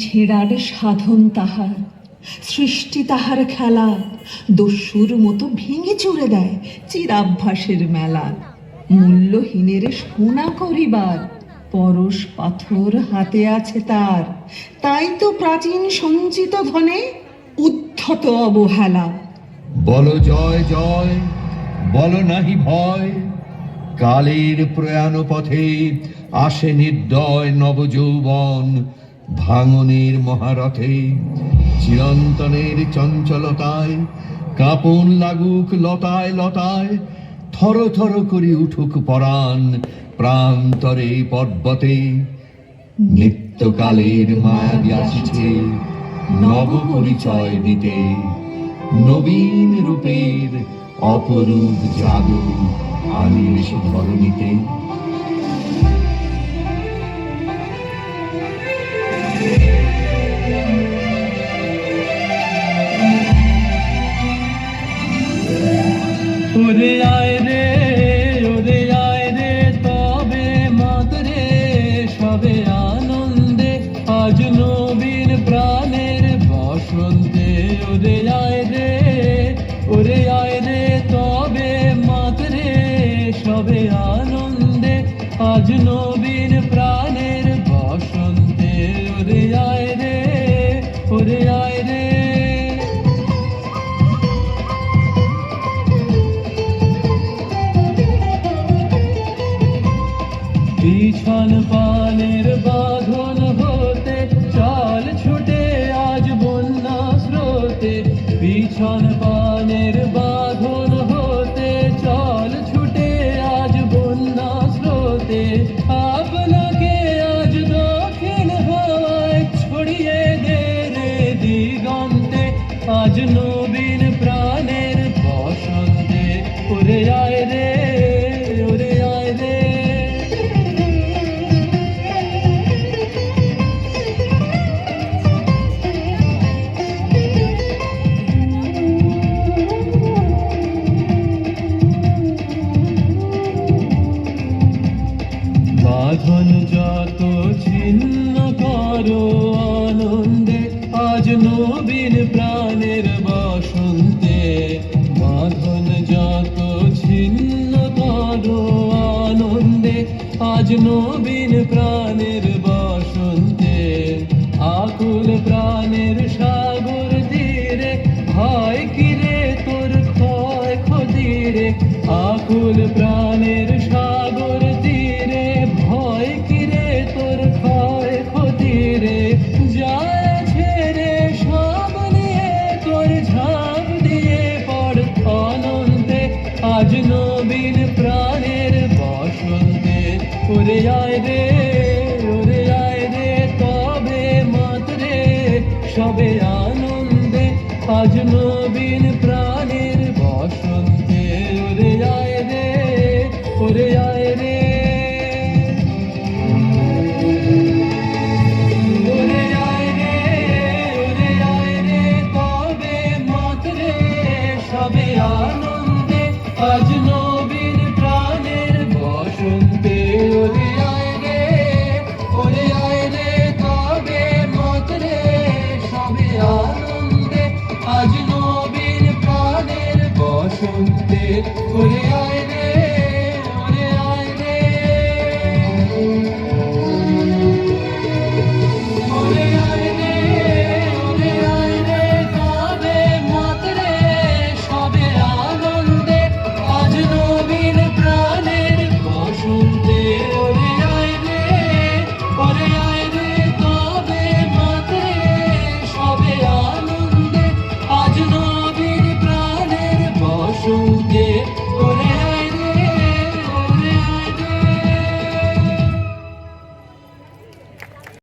ছেঁড়ার সাধন তাহার, সৃষ্টি তাহার খেলা, দস্যুর মতো ভেঙে চুরে দেয় চিরাভ্যাসের মেলা। মূল্যহীনের সোনা করিবার পরশ পাথর হাতে আছে তার, তাই তো প্রাচীন সঞ্চিত ধনে উদ্ধত অবহেলা। বলো জয় জয়, বলো নাহি ভয়, কালের প্রয়াণ পথে আসে নির্দয় নবযৌবন। ভাঙনের মহারথে চিরন্তনের চঞ্চলতায় কাঁপন লাগুক লতায় লতায়, থর থর করে উঠুক পরাণ প্রান্তরে পর্বতে। নিত্যকালের মায়াবী আসিছে নব পরিচয় দিতে, নবীন রূপের অপরূপ জাদু আনিয়েছে ধরণীতে। ওরে আয় রে, ওরে আয় রে, তবে মাতরে সবে আনন্দে আজ নবীন প্রাণের বসন্তে। ওরে আয় রে, ওরে আয় রে, তবে মাতরে সবে আনন্দে আজ নবীন প্রাণের বসন্তে। ওরে আয় রে, ওরে আয় রে। বিছান পানের বাঁধন হতে চল ছুটে আজ বন্যা স্রোতে। বিছান পানের বাঁধন হতে চল ছুটে আজ বন্যা স্রোতে। আপনাকে আজ দক্ষিণ হাওয়ায় ছড়িয়ে দে রে দিগন্তে, আজ নবীন প্রাণের বসন্তে। ওরে আয় রে, ওরে আয় রে। বাঁধন যত ছিন্ন করো আনন্দে আজ নবীন প্রাণের বসন্তে। বাঁধন যত ছিন্ন করো আনন্দে আজ নবীন প্রাণের বসন্তে। আকুল প্রাণের সাগর তীরে ভয় কিরে তোর ক্ষয় ক্ষতিরে। আকুল প্রাণের সাগর তীরে ভয় কিরে তোর ক্ষয় ক্ষতিরে। যায় ছেড়ে সব নিয়ে তোর ঝাঁপ দিয়ে পড় অনন্তে আজ নবীন প্রাণের বসন্তে। ওরে আয় রে, ওরে আয় রে, তবে মাতরে সবে আনন্দে আজ নবীন প্রাণের বসন্তে। ওরে আয় রে, ওরে আয় রে। ওরে আয় রে, ওরে আয় রে, তবে মাতরে সবে আনন্দে আজ নবীন প্রাণের বসন্তে। ওরে আয় রে, ওরে আয় রে, তবে মাতরে সবে আনন্দে আজ নবীন প্রাণের বসন্তে। ওরে আয় রে, ওরে আয় রে। ওরে আয় রে, ওরে আয় রে, তবে মাতরে সবে আনন্দে আজ নবীন প্রাণের বসন্তে। ওরে আয় রে, ওরে আয় রে, তবে মাতরে সবে আনন্দে আজ নবীন প্রাণের বসন্তে।